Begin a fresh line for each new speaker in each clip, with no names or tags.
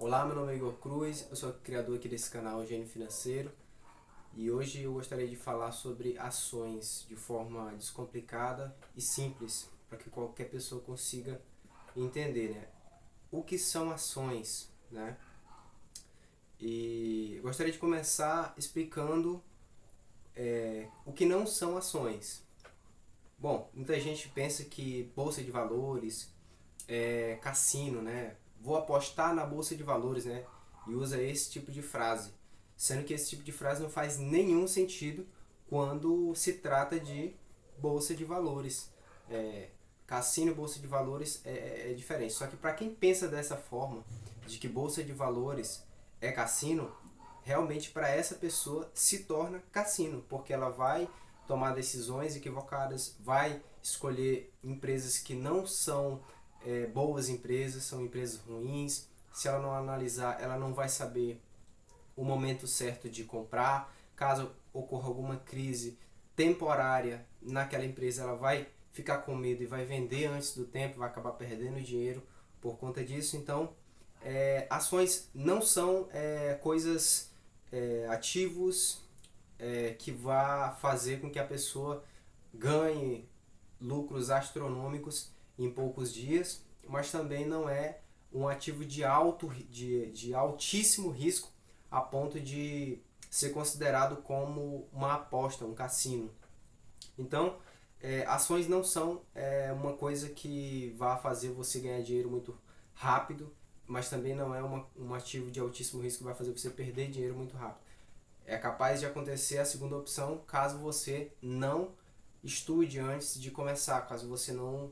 Olá, meu nome é Igor Cruz, eu sou criador aqui desse canal Gênio Financeiro e hoje eu gostaria de falar sobre ações de forma descomplicada e simples para que qualquer pessoa consiga entender, né? O que são ações, né? E eu gostaria de começar explicando o que não são ações. Bom, muita gente pensa que bolsa de valores é cassino, né? Vou apostar na bolsa de valores, né? E usa esse tipo de frase, sendo que esse tipo de frase não faz nenhum sentido quando se trata de bolsa de valores. É, cassino e bolsa de valores é diferente. Só que para quem pensa dessa forma, de que bolsa de valores é cassino, realmente para essa pessoa se torna cassino, porque ela vai tomar decisões equivocadas, vai escolher empresas que não são boas empresas, são empresas ruins. Se ela não analisar, ela não vai saber o momento certo de comprar. Caso ocorra alguma crise temporária naquela empresa, ela vai ficar com medo e vai vender antes do tempo, vai acabar perdendo dinheiro por conta disso. Então, ações não são coisas, ativos que vá fazer com que a pessoa ganhe lucros astronômicos em poucos dias, mas também não é um ativo de altíssimo risco a ponto de ser considerado como uma aposta, um cassino. Então, ações não são uma coisa que vá fazer você ganhar dinheiro muito rápido, mas também não é um ativo de altíssimo risco que vai fazer você perder dinheiro muito rápido. É capaz de acontecer a segunda opção caso você não estude antes de começar, caso você não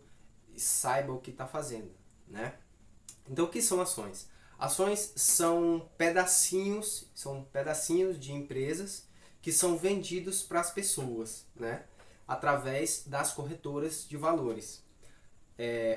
saiba o que está fazendo, né? Então, o que são ações? Ações são pedacinhos de empresas que são vendidos para as pessoas, né? Através das corretoras de valores.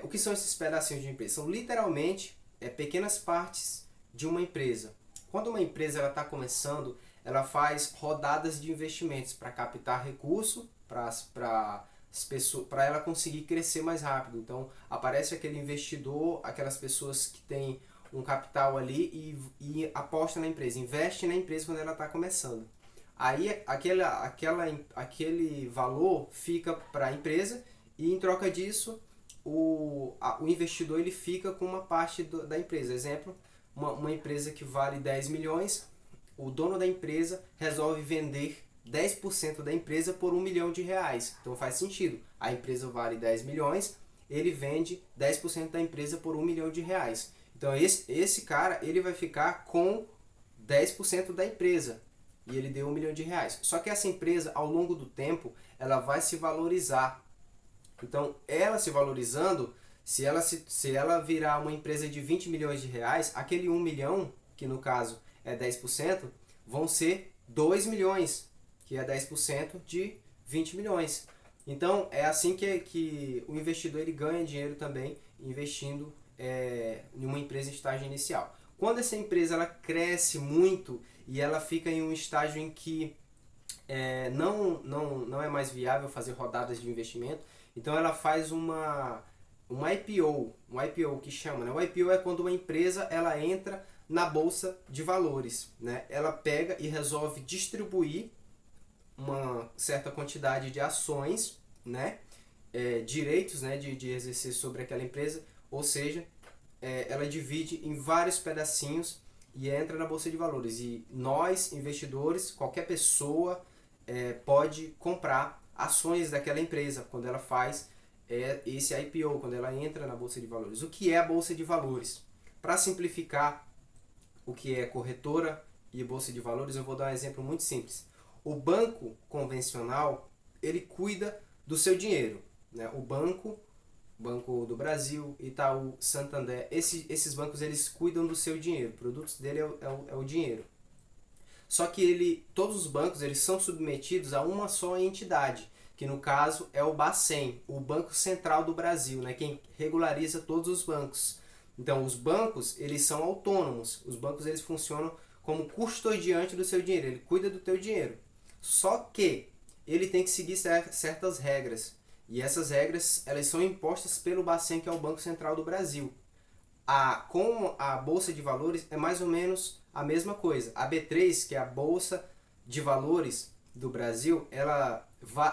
O que são esses pedacinhos de empresa? São literalmente pequenas partes de uma empresa. Quando uma empresa está começando, ela faz rodadas de investimentos para captar recurso para ela conseguir crescer mais rápido. Então aparece aquele investidor, aquelas pessoas que têm um capital ali e aposta na empresa, investe na empresa quando ela está começando. Aí aquele valor fica para a empresa e em troca disso o investidor ele fica com uma parte da empresa. Exemplo, uma empresa que vale 10 milhões, o dono da empresa resolve vender 10% da empresa por R$ 1 milhão. Então faz sentido. A empresa vale 10 milhões, ele vende 10% da empresa por R$ 1 milhão. Então esse cara ele vai ficar com 10% da empresa e ele deu R$ 1 milhão. Só que essa empresa, ao longo do tempo, ela vai se valorizar. Então, ela se valorizando, se ela virar uma empresa de R$ 20 milhões, aquele 1 milhão, que no caso é 10%, vão ser 2 milhões, que é 10% de 20 milhões. Então, é assim que o investidor ele ganha dinheiro também investindo em uma empresa em estágio inicial. Quando essa empresa ela cresce muito e ela fica em um estágio em que não é mais viável fazer rodadas de investimento, então ela faz um IPO, que chama, né? O IPO é quando uma empresa ela entra na bolsa de valores, né? Ela pega e resolve distribuir uma certa quantidade de ações, né? Direitos, né? de exercer sobre aquela empresa, ou seja, ela divide em vários pedacinhos e entra na bolsa de valores. E nós, investidores, qualquer pessoa pode comprar ações daquela empresa quando ela faz esse IPO, quando ela entra na bolsa de valores. O que é a bolsa de valores? Para simplificar o que é corretora e bolsa de valores, eu vou dar um exemplo muito simples. O banco convencional, ele cuida do seu dinheiro, né? O Banco do Brasil, Itaú, Santander, esses bancos eles cuidam do seu dinheiro, o produto dele é o dinheiro. Só que todos os bancos eles são submetidos a uma só entidade, que no caso é o Bacen, o Banco Central do Brasil, né? Quem regulariza todos os bancos. Então os bancos eles são autônomos, os bancos eles funcionam como custodiante do seu dinheiro, ele cuida do teu dinheiro. Só que ele tem que seguir certas regras. E essas regras elas são impostas pelo Bacen, que é o Banco Central do Brasil. Com a Bolsa de Valores é mais ou menos a mesma coisa. A B3, que é a Bolsa de Valores do Brasil,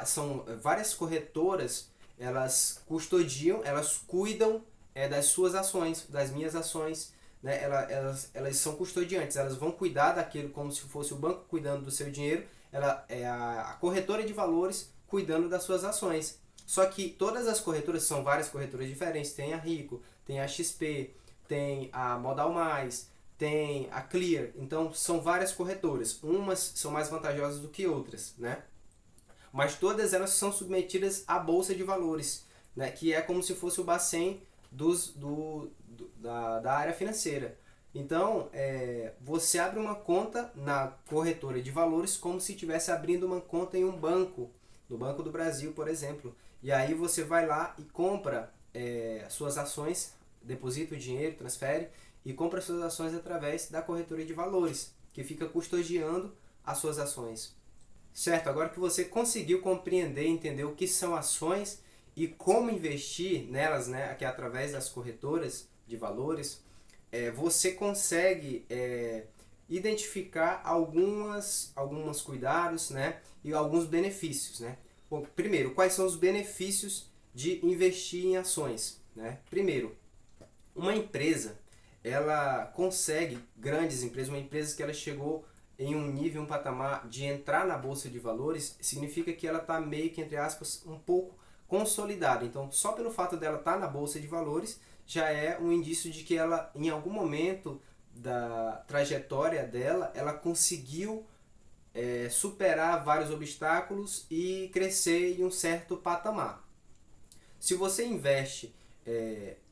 são várias corretoras, elas custodiam, elas cuidam das suas ações, das minhas ações, né? Elas são custodiantes, elas vão cuidar daquilo como se fosse o banco cuidando do seu dinheiro, ela é a corretora de valores cuidando das suas ações. Só que todas as corretoras, são várias corretoras diferentes, tem a Rico, tem a XP, tem a Modal Mais, tem a Clear, então são várias corretoras, umas são mais vantajosas do que outras, né? Mas todas elas são submetidas à Bolsa de Valores, né? Que é como se fosse o Bacen da área financeira. Então, você abre uma conta na corretora de valores como se estivesse abrindo uma conta em um banco, no Banco do Brasil, por exemplo. E aí você vai lá e compra suas ações, deposita o dinheiro, transfere e compra suas ações através da corretora de valores, que fica custodiando as suas ações. Certo? Agora que você conseguiu compreender e entender o que são ações e como investir nelas, né, que é através das corretoras de valores, você consegue identificar alguns cuidados, né, e alguns benefícios, né? Bom, primeiro, quais são os benefícios de investir em ações, né? Primeiro, uma empresa, ela consegue, grandes empresas, uma empresa que ela chegou em um nível, um patamar de entrar na Bolsa de Valores, significa que ela está meio que, entre aspas, um pouco consolidada. Então, só pelo fato dela estar na Bolsa de Valores, já é um indício de que ela, em algum momento da trajetória dela, ela conseguiu superar vários obstáculos e crescer em um certo patamar. Se você investe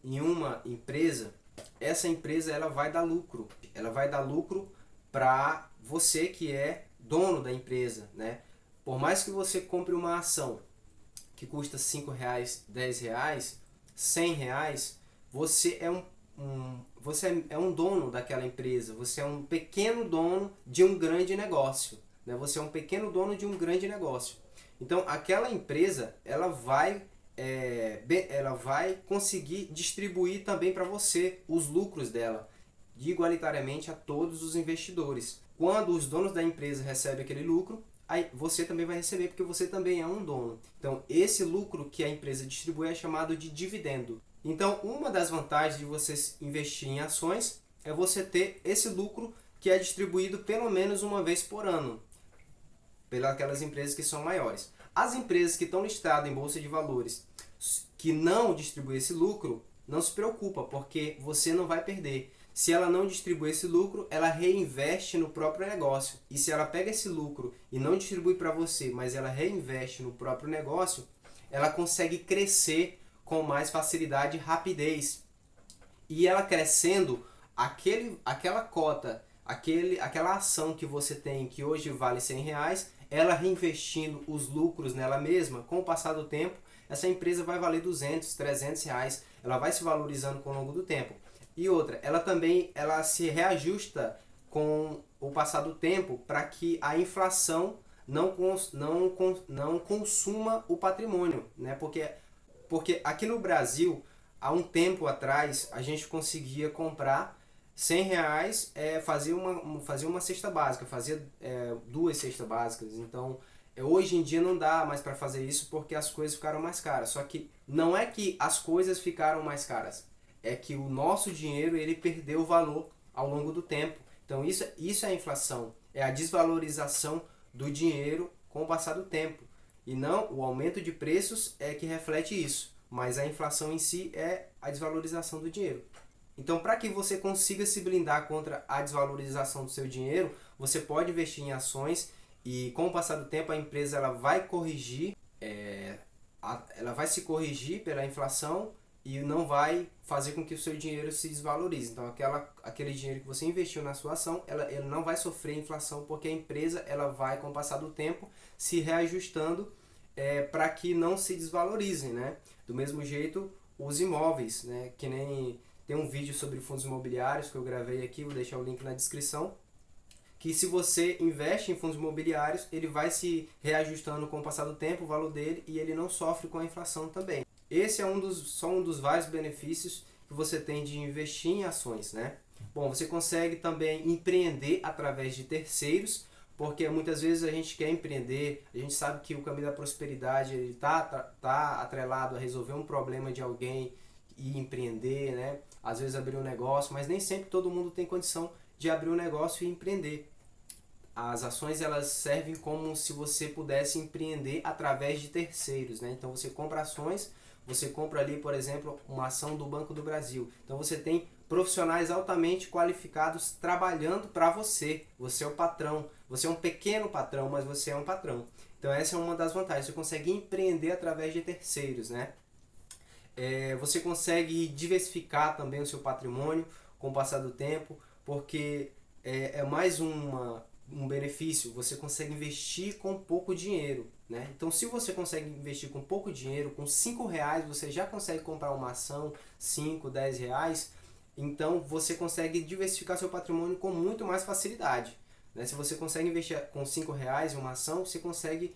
em uma empresa, essa empresa ela vai dar lucro. Ela vai dar lucro para você que é dono da empresa, né? Por mais que você compre uma ação que custa R$5, R$10, R$100, você é um dono daquela empresa, você é um pequeno dono de um grande negócio, né? Você é um pequeno dono de um grande negócio. Então, aquela empresa, ela vai conseguir distribuir também para você os lucros dela, igualitariamente a todos os investidores. Quando os donos da empresa recebem aquele lucro, aí você também vai receber, porque você também é um dono. Então, esse lucro que a empresa distribui é chamado de dividendo. Então, uma das vantagens de você investir em ações é você ter esse lucro que é distribuído pelo menos uma vez por ano, pelas empresas que são maiores. As empresas que estão listadas em Bolsa de Valores, que não distribuem esse lucro, não se preocupa, porque você não vai perder. Se ela não distribui esse lucro, ela reinveste no próprio negócio. E se ela pega esse lucro e não distribui para você, mas ela reinveste no próprio negócio, ela consegue crescer com mais facilidade e rapidez. E ela crescendo, aquela cota, aquela ação que você tem, que hoje vale R$100, ela reinvestindo os lucros nela mesma, com o passar do tempo, essa empresa vai valer R$200, R$300, ela vai se valorizando com o longo do tempo. E outra, ela se reajusta com o passar do tempo para que a inflação não consuma o patrimônio, né? Porque aqui no Brasil, há um tempo atrás, a gente conseguia comprar R$100, fazia uma cesta básica, fazia 2 cestas básicas. Então, hoje em dia não dá mais para fazer isso porque as coisas ficaram mais caras. Só que não é que as coisas ficaram mais caras, é que o nosso dinheiro ele perdeu valor ao longo do tempo. Então isso é a inflação, é a desvalorização do dinheiro com o passar do tempo. E não o aumento de preços é que reflete isso, mas a inflação em si é a desvalorização do dinheiro. Então, para que você consiga se blindar contra a desvalorização do seu dinheiro, você pode investir em ações e com o passar do tempo a empresa ela vai corrigir, ela vai se corrigir pela inflação e não vai fazer com que o seu dinheiro se desvalorize. Então, aquele dinheiro que você investiu na sua ação, ele não vai sofrer inflação, porque a empresa ela vai, com o passar do tempo, se reajustando para que não se desvalorizem, né? Do mesmo jeito, os imóveis, né? Que nem tem um vídeo sobre fundos imobiliários que eu gravei aqui, vou deixar o link na descrição, que se você investe em fundos imobiliários, ele vai se reajustando com o passar do tempo, o valor dele, e ele não sofre com a inflação também. Esse é só um dos vários benefícios que você tem de investir em ações, né? Bom, você consegue também empreender através de terceiros, porque muitas vezes a gente quer empreender, a gente sabe que o caminho da prosperidade ele tá atrelado a resolver um problema de alguém e empreender, né? Às vezes abrir um negócio, mas nem sempre todo mundo tem condição de abrir um negócio e empreender. As ações elas servem como se você pudesse empreender através de terceiros, né? Então você compra ações, você compra ali, por exemplo, uma ação do Banco do Brasil. Então você tem profissionais altamente qualificados trabalhando para você. Você é o patrão. Você é um pequeno patrão, mas você é um patrão. Então essa é uma das vantagens. Você consegue empreender através de terceiros, né? Você consegue diversificar também o seu patrimônio com o passar do tempo, porque é mais um benefício. Você consegue investir com pouco dinheiro, né? Então se você consegue investir com pouco dinheiro, com R$ 5 você já consegue comprar uma ação, 5, 10 reais, então você consegue diversificar seu patrimônio com muito mais facilidade, né? Se você consegue investir com R$ 5 em uma ação, você consegue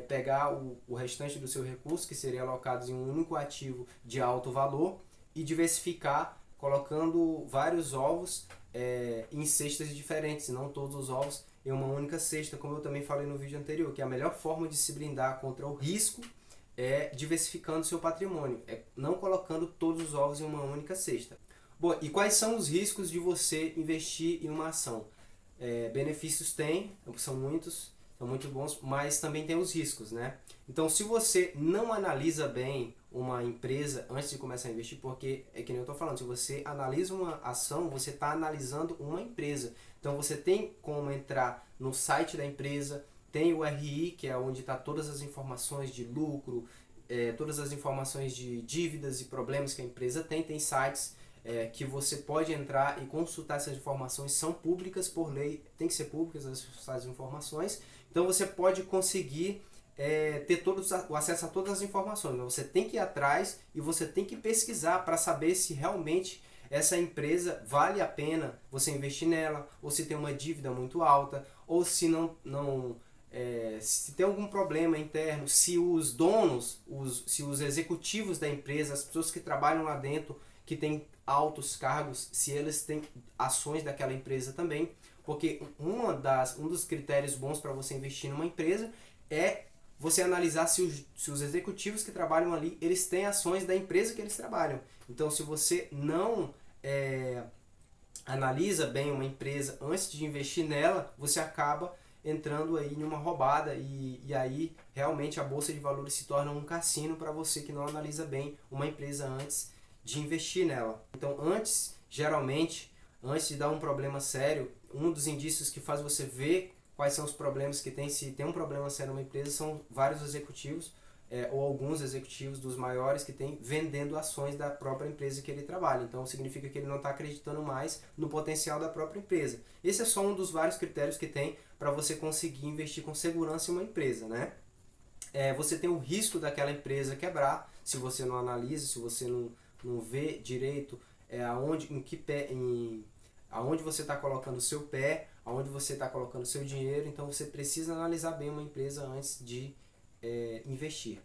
pegar o restante do seu recurso, que seria alocado em um único ativo de alto valor, e diversificar colocando vários ovos em cestas diferentes, não todos os ovos em uma única cesta, como eu também falei no vídeo anterior, que a melhor forma de se blindar contra o risco é diversificando seu patrimônio, não colocando todos os ovos em uma única cesta. Bom, e quais são os riscos de você investir em uma ação? Benefícios tem, são muitos, são muito bons, mas também tem os riscos, né? Então, se você não analisa bem uma empresa antes de começar a investir, porque é que nem eu estou falando, se você analisa uma ação, você está analisando uma empresa. Então, você tem como entrar no site da empresa, tem o RI, que é onde está todas as informações de lucro, todas as informações de dívidas e problemas que a empresa tem sites que você pode entrar e consultar. Essas informações são públicas por lei, tem que ser públicas essas informações. Então você pode conseguir ter o acesso a todas as informações. Mas você tem que ir atrás e você tem que pesquisar para saber se realmente essa empresa vale a pena você investir nela, ou se tem uma dívida muito alta, ou se se tem algum problema interno, se os donos, se os executivos da empresa, as pessoas que trabalham lá dentro, que têm altos cargos, se eles têm ações daquela empresa também, porque um dos critérios bons para você investir numa empresa é você analisar se os executivos que trabalham ali, eles têm ações da empresa que eles trabalham. Então, se você não analisa bem uma empresa antes de investir nela, você acaba entrando aí em uma roubada e aí realmente a bolsa de valores se torna um cassino para você que não analisa bem uma empresa antes de investir nela. Então, geralmente, antes de dar um problema sério, um dos indícios que faz você ver quais são os problemas que tem, se tem um problema sério numa empresa, são vários executivos ou alguns executivos dos maiores que tem vendendo ações da própria empresa que ele trabalha. Então significa que ele não está acreditando mais no potencial da própria empresa. Esse é só um dos vários critérios que tem para você conseguir investir com segurança em uma empresa, né? Você tem o risco daquela empresa quebrar, se você não analisa, se você não vê direito aonde você está colocando o seu pé, aonde você está colocando o seu dinheiro. Então você precisa analisar bem uma empresa antes de investir.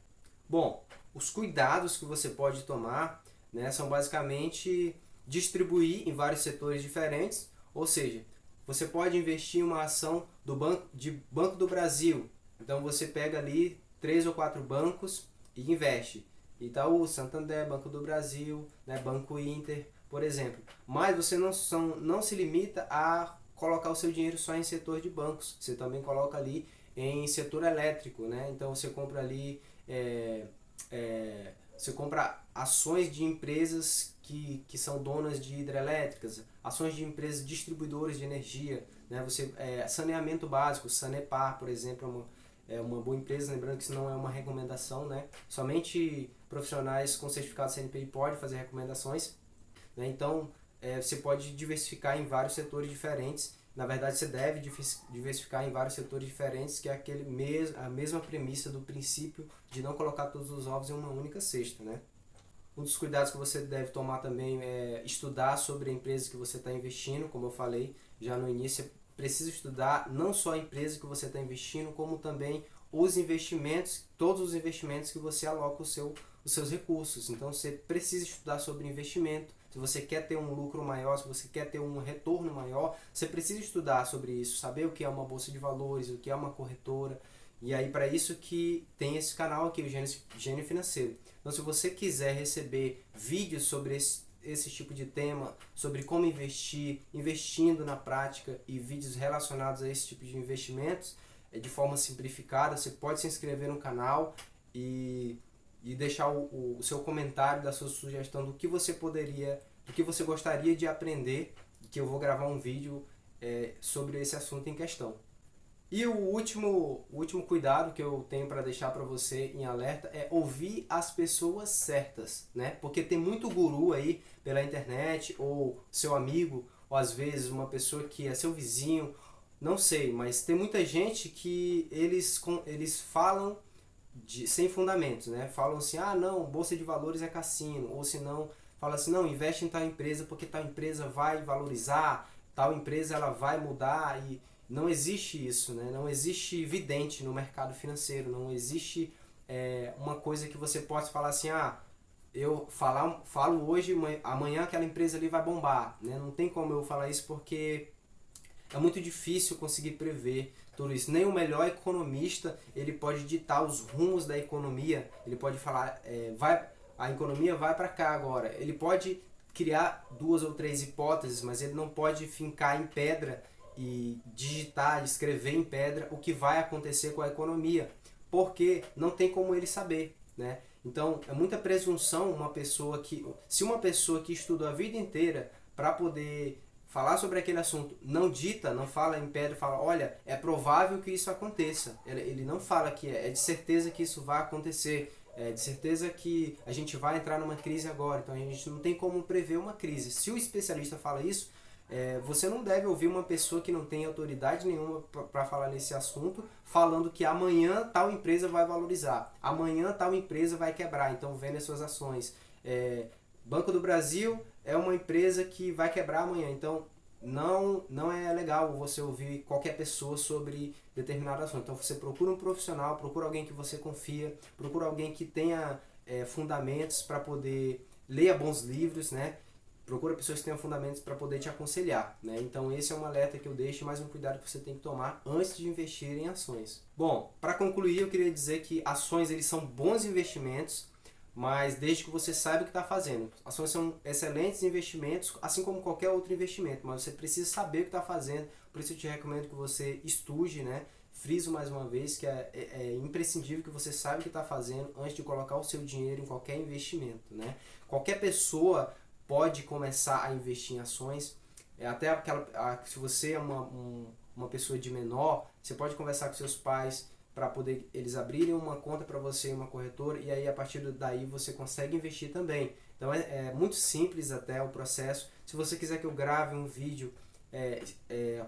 Bom, os cuidados que você pode tomar, né, são basicamente distribuir em vários setores diferentes, ou seja, você pode investir em uma ação do Banco do Brasil. Então você pega ali 3 ou 4 bancos e investe. Itaú, Santander, Banco do Brasil, né, Banco Inter, por exemplo. Mas você não se limita a colocar o seu dinheiro só em setor de bancos. Você também coloca ali em setor elétrico, né? Então você compra ali, você compra ações de empresas que são donas de hidrelétricas, ações de empresas distribuidoras de energia, né? Saneamento básico, Sanepar, por exemplo, é uma boa empresa, lembrando que isso não é uma recomendação, né? Somente profissionais com certificado CNPI podem fazer recomendações, né? Então você pode diversificar em vários setores diferentes. Na verdade, você deve diversificar em vários setores diferentes, que é a mesma premissa do princípio de não colocar todos os ovos em uma única cesta, né? Um dos cuidados que você deve tomar também é estudar sobre a empresa que você está investindo. Como eu falei já no início, você precisa estudar não só a empresa que você está investindo, como também os investimentos, todos os investimentos que você aloca os seus recursos. Então você precisa estudar sobre investimento. Se você quer ter um lucro maior, se você quer ter um retorno maior, você precisa estudar sobre isso, saber o que é uma bolsa de valores, o que é uma corretora. E aí para isso que tem esse canal aqui, o Gênio Financeiro. Então se você quiser receber vídeos sobre esse tipo de tema, sobre como investir, investindo na prática e vídeos relacionados a esse tipo de investimentos, de forma simplificada, você pode se inscrever no canal e deixar o seu comentário, da sua sugestão do que você gostaria de aprender, que eu vou gravar um vídeo sobre esse assunto em questão. E o último cuidado que eu tenho para deixar para você em alerta é ouvir as pessoas certas, né? Porque tem muito guru aí pela internet, ou seu amigo, ou às vezes uma pessoa que é seu vizinho, não sei, mas tem muita gente que eles falam sem fundamentos, né? Falam assim, ah não, bolsa de valores é cassino, ou se não, fala assim, não, investe em tal empresa porque tal empresa vai valorizar, tal empresa ela vai mudar, e não existe isso, né? Não existe vidente no mercado financeiro, não existe uma coisa que você possa falar assim, ah, eu falo hoje, amanhã aquela empresa ali vai bombar, né? Não tem como eu falar isso porque é muito difícil conseguir prever tudo isso. Nem o melhor economista ele pode ditar os rumos da economia, ele pode falar, a economia vai para cá agora. Ele pode criar 2 ou 3 hipóteses, mas ele não pode fincar em pedra e digitar, escrever em pedra o que vai acontecer com a economia, porque não tem como ele saber, né? Então é muita presunção se uma pessoa que estudou a vida inteira para poder falar sobre aquele assunto não dita, não fala em pedra, fala, olha, é provável que isso aconteça. Ele não fala que é de certeza que isso vai acontecer, é de certeza que a gente vai entrar numa crise agora, então a gente não tem como prever uma crise. Se o especialista fala isso, você não deve ouvir uma pessoa que não tem autoridade nenhuma para falar nesse assunto, falando que amanhã tal empresa vai valorizar, amanhã tal empresa vai quebrar, então vende as suas ações. Banco do Brasil é uma empresa que vai quebrar amanhã, então não é legal você ouvir qualquer pessoa sobre determinado assunto. Então você procura um profissional, procura alguém que você confia, procura alguém que tenha fundamentos para poder ler bons livros, né? Procura pessoas que tenham fundamentos para poder te aconselhar, né? Então esse é um alerta que eu deixo, mais um cuidado que você tem que tomar antes de investir em ações. Bom, para concluir eu queria dizer que ações eles são bons investimentos, mas desde que você saiba o que está fazendo. Ações são excelentes investimentos, assim como qualquer outro investimento, mas você precisa saber o que está fazendo, por isso eu te recomendo que você estude, né? Friso mais uma vez que é imprescindível que você saiba o que está fazendo antes de colocar o seu dinheiro em qualquer investimento, né? Qualquer pessoa pode começar a investir em ações, se você é uma pessoa de menor, você pode conversar com seus pais para poder eles abrirem uma conta para você em uma corretora, e aí a partir daí você consegue investir também. Então é muito simples até o processo. Se você quiser que eu grave um vídeo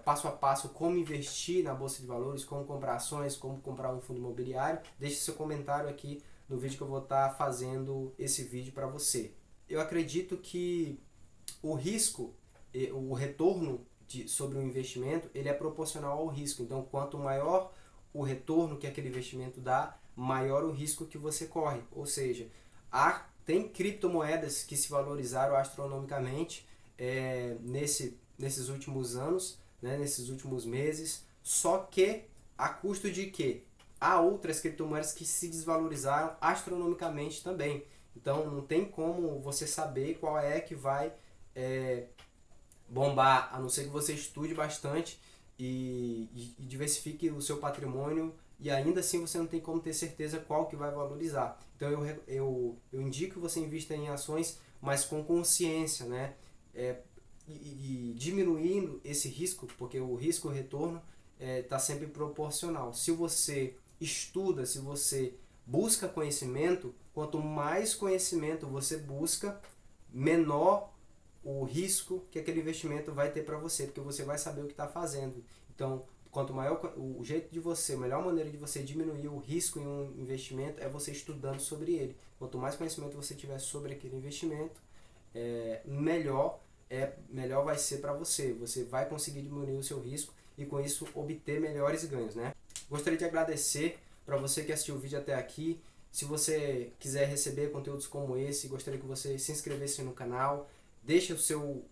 passo a passo como investir na bolsa de valores, como comprar ações, como comprar um fundo imobiliário, deixe seu comentário aqui no vídeo que eu vou estar fazendo esse vídeo para você. Eu acredito que o risco, o retorno sobre o investimento, ele é proporcional ao risco. Então, quanto maior o retorno que aquele investimento dá, maior o risco que você corre. Ou seja, tem criptomoedas que se valorizaram astronomicamente nesses últimos anos, né, nesses últimos meses, só que a custo de quê? Há outras criptomoedas que se desvalorizaram astronomicamente também. Então não tem como você saber qual é que vai bombar, a não ser que você estude bastante e diversifique o seu patrimônio, e ainda assim você não tem como ter certeza qual que vai valorizar. Então eu indico que você invista em ações, mas com consciência, né? E diminuindo esse risco, porque o risco-retorno está sempre proporcional. Se você estuda, se você busca conhecimento, quanto mais conhecimento você busca, menor o risco que aquele investimento vai ter para você, porque você vai saber o que está fazendo. Então, quanto maior o jeito de você, a melhor maneira de você diminuir o risco em um investimento é você estudando sobre ele. Quanto mais conhecimento você tiver sobre aquele investimento, melhor vai ser para você. Você vai conseguir diminuir o seu risco e com isso obter melhores ganhos, né? Gostaria de agradecer para você que assistiu o vídeo até aqui. Se você quiser receber conteúdos como esse, gostaria que você se inscrevesse no canal, deixa o seu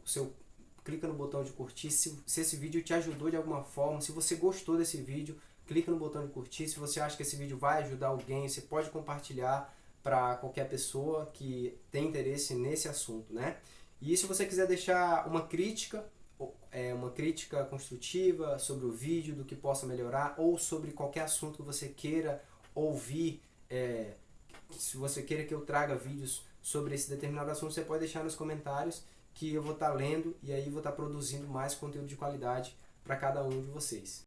clica no botão de curtir se esse vídeo te ajudou de alguma forma, se você gostou desse vídeo, clica no botão de curtir, se você acha que esse vídeo vai ajudar alguém, você pode compartilhar para qualquer pessoa que tem interesse nesse assunto, né? E se você quiser deixar uma crítica construtiva sobre o vídeo, do que possa melhorar, ou sobre qualquer assunto que você queira ouvir, se você queira que eu traga vídeos sobre esse determinado assunto, você pode deixar nos comentários que eu vou estar lendo e aí vou estar produzindo mais conteúdo de qualidade para cada um de vocês.